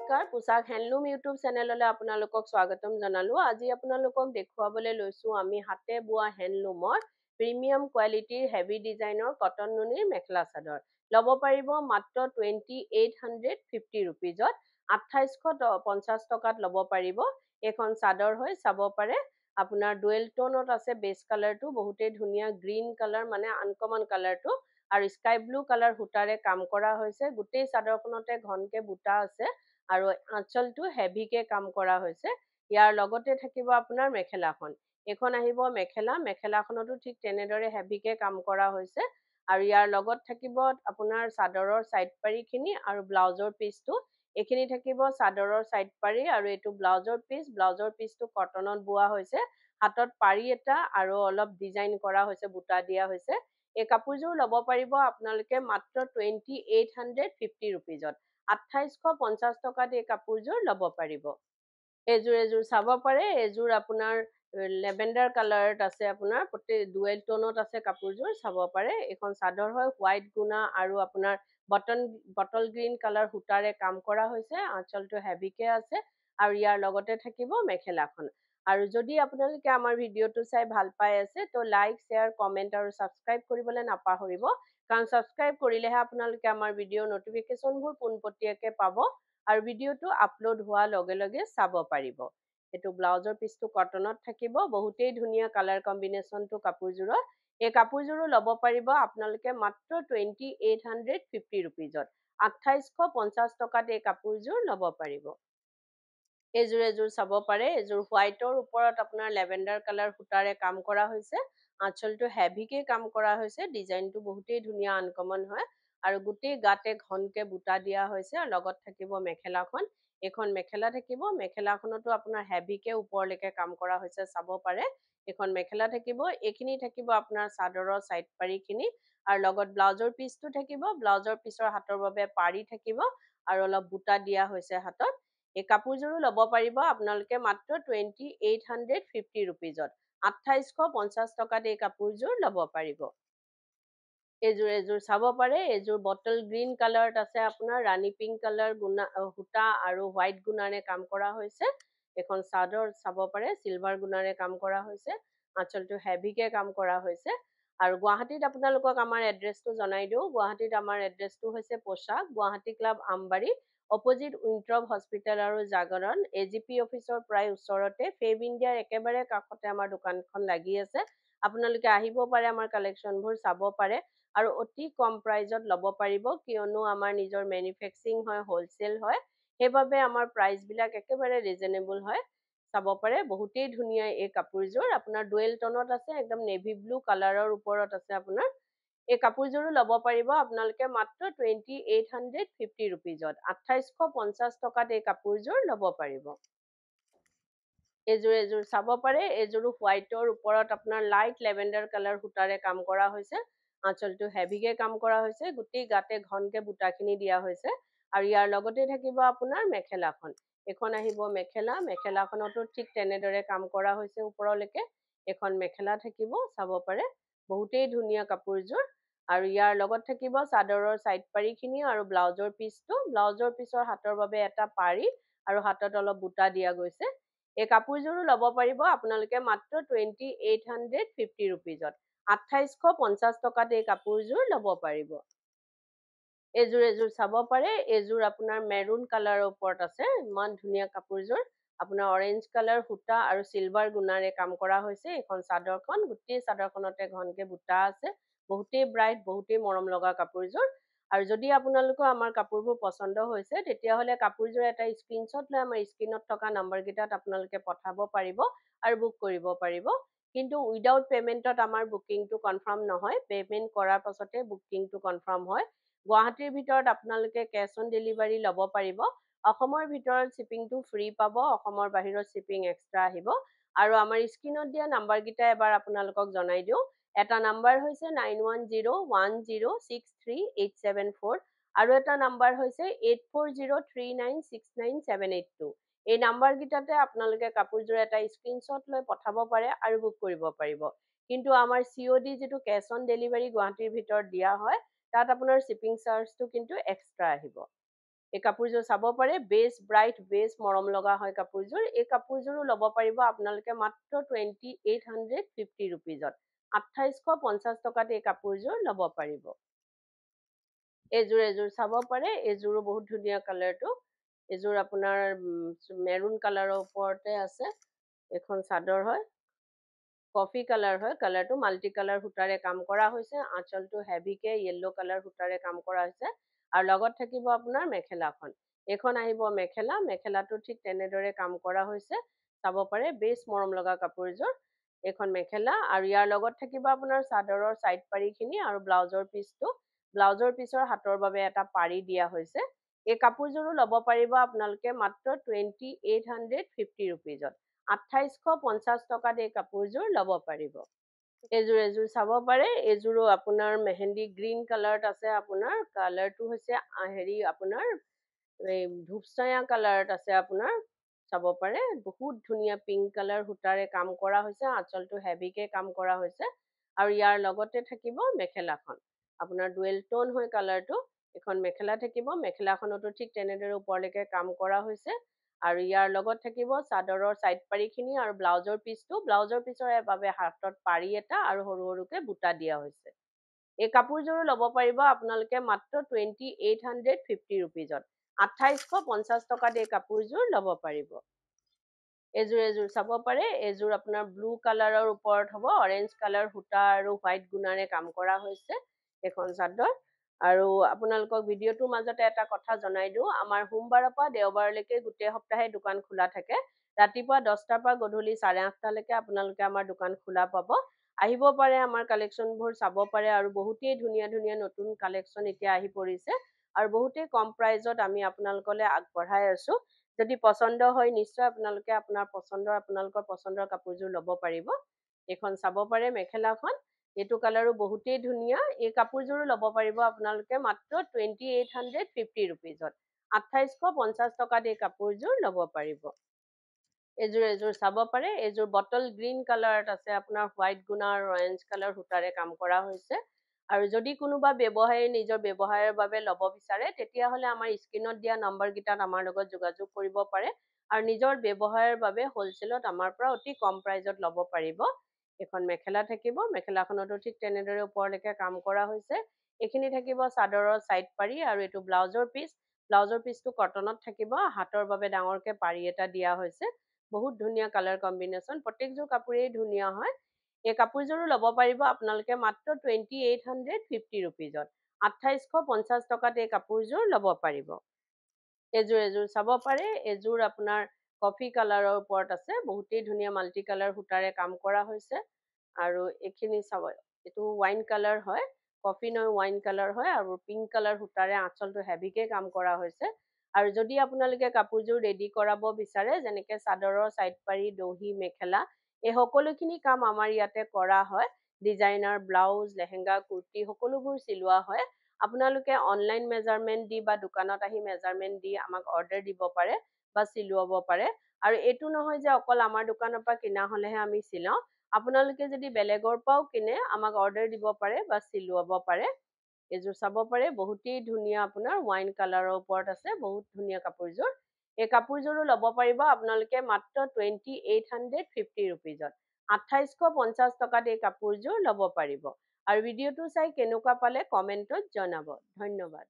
নমস্কাৰ পোছাক handloom YouTube চেনেললৈ আপোনালোকক স্বাগতম জনালো। আজি আপোনালোকক দেখুৱাবলৈ লৈছো আমি হাতে বোৱা হেণ্ডলুমৰ প্ৰিমিয়াম কোৱালিটিৰ হেভি ডিজাইনৰ কটন নুনিৰ মেখেলা চাদৰ। ল'ব পাৰিব মাত্ৰ 2850 ৰুপিজত, 2850 টকাত ল'ব পাৰিব। এখন চাদৰ হয়, চাব পাৰে আপোনাৰ ডুৱেল টোনত আছে। বেছ কালাৰটো বহুতেই ধুনীয়া, গ্ৰীণ কালাৰ মানে আনকমন কালাৰটো, আৰু স্কাই ব্লু কালাৰ সূতাৰে কাম কৰা হৈছে। গোটেই চাদৰখনতে ঘনকে বুটা আছে আৰু আঁচলটো হেভিকে কাম কৰা হৈছে। ইয়াৰ লগতে থাকিব আপোনাৰ মেখেলাখন। এখন আহিব মেখেলা, মেখেলাখনতো ঠিক তেনেদৰে হেভিকে কাম কৰা হৈছে। আৰু ইয়াৰ লগত থাকিব আপোনাৰ চাদৰৰ চাইড পাৰিখিনি আৰু ব্লাউজৰ পিচটো। এইখিনি থাকিব চাদৰৰ চাইড পাৰি আৰু এইটো ব্লাউজৰ পিচ। ব্লাউজৰ পিচটো কটনত বোৱা হৈছে, হাতত পাৰি এটা আৰু অলপ ডিজাইন কৰা হৈছে, বুটা দিয়া হৈছে। এই কাপোৰযোৰ ল'ব পাৰিব আপোনালোকে মাত্ৰ 2850 ৰুপিজত, 2850 টকাত এই কাপোৰযোৰ ল'ব পাৰিব। এযোৰ চাব পাৰে। এযোৰ আপোনাৰ লেভেণ্ডাৰ কালাৰত আছে, আপোনাৰ ডুৱেল টোনত আছে কাপোৰযোৰ, চাব পাৰে। এখন চাদৰ হয়, হোৱাইট গুণা আৰু আপোনাৰ বটল গ্ৰীণ কালাৰ সূতাৰে কাম কৰা হৈছে। আঁচলটো হেভিকে আছে আৰু ইয়াৰ লগতে থাকিব মেখেলাখন। আৰু যদি আপোনালোকে আমাৰ ভিডিঅ'টো চাই ভাল পাই আছে তো লাইক, শ্বেয়াৰ, কমেণ্ট আৰু ছাবস্ক্ৰাইব কৰিবলৈ নাপাহৰিব, কাৰণ ছাবস্ক্ৰাইব কৰিলেহে আপোনালোকে আমাৰ ভিডিঅ'ৰ নটিফিকেশ্যনবোৰ পোনপটীয়াকৈ পাব আৰু ভিডিঅ'টো আপলোড হোৱাৰ লগে লগে চাব পাৰিব। এইটো ব্লাউজৰ পিচটো কটনত থাকিব, বহুতেই ধুনীয়া কালাৰ কম্বিনেশ্যনটো কাপোৰযোৰৰ। এই কাপোৰযোৰো ল'ব পাৰিব আপোনালোকে মাত্ৰ 2850 ৰুপিজত, 2850 টকাত এই কাপোৰযোৰ ল'ব পাৰিব। এযোৰ চাব পাৰে। এযোৰ হোৱাইটৰ ওপৰত আপোনাৰ লেভেণ্ডাৰ কালাৰ সূতাৰে কাম কৰা হৈছে। আঁচলটো হেভিকে কাম কৰা হৈছে, ডিজাইনটো বহুতেই ধুনীয়া, আনকমন হয় আৰু গোটেই গাতে ঘনকে বুটা দিয়া হৈছে। আৰু লগত থাকিব মেখেলাখন। এখন মেখেলা থাকিব, মেখেলাখনতো আপোনাৰ হেভিকে ওপৰলৈকে কাম কৰা হৈছে, চাব পাৰে। এখন মেখেলা থাকিব, এইখিনি থাকিব আপোনাৰ চাদৰৰ চাইড পাৰিখিনি আৰু লগত ব্লাউজৰ পিচটো থাকিব। ব্লাউজৰ পিচৰ হাতৰ বাবে পাৰি থাকিব আৰু অলপ বুটা দিয়া হৈছে হাতত। এই কাপোৰযোৰো ল'ব পাৰিব আপোনালোকে মাত্ৰ 2850 ৰুপিজত, 2850 টকাত এই কাপোৰযোৰ ল'ব পাৰিব। এযোৰ চাব পাৰে। এযোৰ বটল গ্ৰীণ কালাৰত আছে, আপোনাৰ ৰাণী পিংক কালাৰ সূতা আৰু হোৱাইট গুণাৰে কাম কৰা হৈছে। এখন চাদৰ চাব পাৰে, চিলভাৰ গুণাৰে কাম কৰা হৈছে। আঁচলটো হেভিকে কাম কৰা হৈছে। আৰু গুৱাহাটীত আপোনালোকক আমাৰ এড্ৰেছটো জনাই দিওঁ। গুৱাহাটীত আমাৰ এড্ৰেছটো হৈছে পোছাক Guwahati club Ambari, opposite Winthrop hospital আৰু জাগৰণ, AGP অফিচৰ প্ৰায় ওচৰতে, ফেব ইণ্ডিয়াৰ একেবাৰে কাষতে আমাৰ দোকানখন লাগি আছে। আপোনালোকে আহিব পাৰে, আমাৰ কালেকশ্যনবোৰ চাব পাৰে আৰু অতি কম প্ৰাইজত ল'ব পাৰিব, কিয়নো আমাৰ নিজৰ মেনুফেকচাৰিং হয়, হোলচেল হয়, সেইবাবে আমাৰ প্ৰাইচবিলাক একেবাৰে ৰিজনেবল হয়। চাব পাৰে, বহুতেই ধুনীয়া এই কাপোৰযোৰ। আপোনাৰ ডুৱেল টোনত আছে, একদম নেভি ব্লু কালাৰৰ ওপৰত আছে আপোনাৰ। এই কাপোৰযোৰো ল'ব পাৰিব আপোনালোকে মাত্ৰ 2850 ৰুপিজত, 2850 টকাত এই কাপোৰযোৰ ল'ব পাৰিব। এযোৰ চাব পাৰে। এযোৰো হোৱাইটৰ ওপৰত আপোনাৰ লাইট লেভেণ্ডাৰ কালাৰ সূতাৰে কাম কৰা হৈছে। আঁচলটো হেভিকে কাম কৰা হৈছে, গোটেই গাতে ঘনকে বুটাখিনি দিয়া হৈছে আৰু ইয়াৰ লগতে থাকিব আপোনাৰ মেখেলাখন। এখন আহিব মেখেলা, মেখেলাখনতো ঠিক তেনেদৰে কাম কৰা হৈছে ওপৰলৈকে। এখন মেখেলা থাকিব, চাব পাৰে, বহুতেই ধুনীয়া কাপোৰযোৰ। আৰু ইয়াৰ লগত থাকিব চাদৰৰ চাইড পাৰিখিনি আৰু ব্লাউজৰ পিচটো। ব্লাউজৰ পিচৰ হাতৰ বাবে এটা পাৰি আৰু হাতত অলপ বুটা দিয়া গৈছে। এই কাপোৰযোৰো ল'ব পাৰিব আপোনালোকে মাত্ৰ 2850 ৰুপিজত, 2850 টকাত এই কাপোৰযোৰ ল'ব পাৰিব। এযোৰ চাব পাৰে। এযোৰ আপোনাৰ মেৰুন কালাৰৰ ওপৰত আছে, ইমান ধুনীয়া কাপোৰযোৰ। আপোনাৰ অৰেঞ্জ কালাৰ সূতা আৰু চিলভাৰ গুণাৰে কাম কৰা হৈছে। এইখন চাদৰখন, গোটেই চাদৰখনতে ঘনকে বুটা আছে, বহুতেই ব্ৰাইট, বহুতেই মৰম লগা কাপোৰযোৰ। আৰু যদি আপোনালোকৰ আমাৰ কাপোৰবোৰ পচন্দ হৈছে, তেতিয়াহ'লে কাপোৰযোৰ এটা স্ক্ৰীনশ্বট লৈ আমাৰ স্ক্ৰীনত থকা নম্বৰকেইটাত আপোনালোকে পঠাব পাৰিব আৰু বুক কৰিব পাৰিব। কিন্তু উইদাউট পে'মেণ্টত আমাৰ বুকিংটো কনফাৰ্ম নহয়, পে'মেণ্ট কৰাৰ পাছতে বুকিংটো কনফাৰ্ম হয়। গুৱাহাটীৰ ভিতৰত আপোনালোকে কেছ অন ডেলিভাৰী ল'ব পাৰিব। অসমৰ ভিতৰত শ্বিপিংটো ফ্ৰী পাব, অসমৰ বাহিৰত শ্বিপিং এক্সট্ৰা আহিব। আৰু আমাৰ স্ক্ৰীনত দিয়া নাম্বাৰকেইটা এবাৰ আপোনালোকক জনাই দিওঁ। এটা নাম্বাৰ হৈছে 9101063874 আৰু এটা নাম্বাৰ হৈছে 8403969782। এই নাম্বাৰকেইটাতে আপোনালোকে কাপোৰযোৰ এটা স্ক্ৰীনশ্বট লৈ পঠাব পাৰে আৰু বুক কৰিব পাৰিব। কিন্তু আমাৰ COD যিটো কেছ অন ডেলিভাৰী গুৱাহাটীৰ ভিতৰত দিয়া হয়, তাত আপোনাৰ শ্বিপিং চাৰ্জটো কিন্তু এক্সট্ৰা আহিব। এই কাপোৰযোৰ চাব পাৰে, বেছ ব্ৰাইট, বেছ মৰম লগা হয় কাপোৰযোৰ। এই কাপোৰযোৰো ল'ব পাৰিব আপোনালোকে মাত্ৰ 2850 ৰুপিজত। 2850 টকাত এই কাপোৰযোৰ ল'ব পাৰিব। এযোৰ চাব পাৰে, এযোৰো বহুত ধুনীয়া কালাৰটো। এযোৰ আপোনাৰ মেৰুন কালাৰৰ ওপৰতে আছে। এখন চাদৰ হয়, কফি কালাৰ হয়, কালাৰটো মাল্টি কালাৰ সূতাৰে কাম কৰা হৈছে। আঁচলটো হেভিকে য়েল্লো কালাৰ সূতাৰে কাম কৰা হৈছে আৰু লগত থাকিব আপোনাৰ মেখেলাখন। এইখন আহিব মেখেলা, মেখেলাটো ঠিক তেনেদৰে কাম কৰা হৈছে। চাব পাৰে, বেছ মৰম লগা কাপোৰযোৰ। এইখন মেখেলা আৰু ইয়াৰ লগত থাকিব আপোনাৰ চাদৰৰ চাইড পাৰিখিনি আৰু ব্লাউজৰ পিচটো। ব্লাউজৰ পিছৰ হাতৰ বাবে এটা পাৰি দিয়া হৈছে। এই কাপোৰযোৰো ল'ব পাৰিব আপোনালোকে মাত্ৰ 2850 ৰুপিজত। 2850 টকাত এই কাপোৰযোৰ ল'ব পাৰিব। এযোৰ চাব পাৰে, এযোৰো আপোনাৰ মেহেন্দি গ্ৰীণ কালাৰত আছে। আপোনাৰ কালাৰটো হৈছে আপোনাৰ এই ধূপছায়া কালাৰত আছে। আপোনাৰ চাব পাৰে, বহুত ধুনীয়া পিংক কালাৰ সূতাৰে কাম কৰা হৈছে। আঁচলটো হেভিকে কাম কৰা হৈছে আৰু ইয়াৰ লগতে থাকিব মেখেলাখন। আপোনাৰ ডুৱেল টোন হয় কালাৰটো। এখন মেখেলা থাকিব, মেখেলাখনতো ঠিক তেনেদৰে ওপৰলৈকে কাম কৰা হৈছে আৰু ইয়াৰ লগত থাকিব চাদৰৰ চাইড পাৰিখিনি আৰু ব্লাউজৰ পিচটো। ব্লাউজৰ পিছৰ বাবে হাতত পাৰি এটা আৰু সৰু সৰুকে বুটা দিয়া হৈছে। এই কাপোৰযোৰো ল'ব পাৰিব আপোনালোকে মাত্ৰ 2850 ৰুপিজত। 2850 টকাত এই কাপোৰযোৰ ল'ব পাৰিব। এযোৰ চাব পাৰে, এযোৰ আপোনাৰ ব্লু কালাৰৰ ওপৰত হ'ব, অৰেঞ্জ কালাৰ সূতা আৰু হোৱাইট গুণাৰে কাম কৰা হৈছে এখন চাদৰ। আৰু আপোনালোকক ভিডিঅ'টোৰ মাজতে এটা কথা জনাই দিওঁ, আমাৰ সোমবাৰৰ পৰা দেওবাৰলৈকে গোটেই সপ্তাহে দোকান খোলা থাকে। ৰাতিপুৱা 10টাৰ পৰা গধূলি 8:30লৈকে আপোনালোকে আমাৰ দোকান খোলা পাব। আহিব পাৰে, আমাৰ কালেকশ্যনবোৰ চাব পাৰে আৰু বহুতেই ধুনীয়া ধুনীয়া নতুন কালেকশ্যন এতিয়া আহি পৰিছে আৰু বহুতেই কম প্ৰাইজত আমি আপোনালোকলৈ আগবঢ়াই আছো। যদি পচন্দ হয় নিশ্চয় আপোনালোকে আপোনালোকৰ পচন্দৰ কাপোৰযোৰ ল'ব পাৰিব। এইখন চাব পাৰে মেখেলাখন, এইটো কালাৰো বহুতেই ধুনীয়া। এই কাপোৰযোৰো ল'ব পাৰিব আপোনালোকে মাত্ৰ 2850 ৰুপিজত। 2850 টকাত এই কাপোৰযোৰ ল'ব পাৰিব। এযোৰ চাব পাৰে, এযোৰ বটল গ্ৰীণ কালাৰত আছে। আপোনাৰ হোৱাইট গুণা আৰু অৰেঞ্জ কালাৰ সূতাৰে কাম কৰা হৈছে। আৰু যদি কোনোবা ব্যৱসায়ী নিজৰ ব্যৱসায়ৰ বাবে ল'ব বিচাৰে, তেতিয়াহ'লে আমাৰ স্ক্ৰীনত দিয়া নম্বৰকেইটাত আমাৰ লগত যোগাযোগ কৰিব পাৰে আৰু নিজৰ ব্যৱসায়ৰ বাবে হ'লচেলত আমাৰ পৰা অতি কম প্ৰাইজত ল'ব পাৰিব। এখন মেখেলা থাকিব, মেখেলাখনতো ঠিক তেনেদৰে ওপৰলৈকে কাম কৰা হৈছে। এইখিনি থাকিব চাদৰৰ চাইড পাৰি আৰু এইটো ব্লাউজৰ পিচ। ব্লাউজৰ পিচটো কটনত থাকিব, হাতৰ বাবে ডাঙৰকে পাৰি এটা দিয়া হৈছে। বহুত ধুনীয়া কালাৰ কম্বিনেশ্যন, প্ৰত্যেকযোৰ কাপোৰেই ধুনীয়া হয়। এই কাপোৰযোৰো ল'ব পাৰিব আপোনালোকে মাত্ৰ 2850 ৰুপিজত। 2850 টকাত এই কাপোৰযোৰ ল'ব পাৰিব। এযোৰ চাব পাৰে, এযোৰ আপোনাৰ কফি কালাৰৰ ওপৰত আছে। বহুতেই ধুনীয়া মাল্টি কালাৰ সূতাৰে কাম কৰা হৈছে আৰু এইখিনি চাব, এইটো ৱাইন কালাৰ হয়, কফি নহয় ৱাইন কালাৰ হয় আৰু পিংক কালাৰ সূতাৰে আঁচলটো হেভিকে কাম কৰা হৈছে। আৰু যদি আপোনালোকে কাপোৰযোৰ ৰেডি কৰাব বিচাৰে, যেনেকে চাদৰৰ চাইড পাৰি, দহি, মেখেলা, এই সকলোখিনি কাম আমাৰ ইয়াতে কৰা হয়। ডিজাইনাৰ ব্লাউজ, লেহেংগা, কুৰ্তি সকলোবোৰ চিলোৱা হয়। আপোনালোকে অনলাইন মেজাৰমেণ্ট দি বা দোকানত আহি মেজাৰমেণ্ট দি আমাক অৰ্ডাৰ দিব পাৰে বা চিলোৱাব পাৰে। আৰু এইটো নহয় যে অকল আমাৰ দোকানৰ পৰা কিনা হ'লেহে আমি চিলাওঁ। আপোনালোকে যদি বেলেগৰ পৰাও কিনে, আমাক অৰ্ডাৰ দিব পাৰে বা চিলোৱাব পাৰে। এযোৰ চাব পাৰে, বহুতেই ধুনীয়া আপোনাৰ ৱাইন কালাৰৰ ওপৰত আছে। বহুত ধুনীয়া কাপোৰযোৰ। এই কাপোৰযোৰো ল'ব পাৰিব আপোনালোকে মাত্ৰ 2850 ৰুপিজত। 2850 টকাত এই কাপোৰযোৰ ল'ব পাৰিব। আৰু ভিডিঅ'টো চাই কেনেকুৱা পালে কমেণ্টত জনাব। ধন্যবাদ।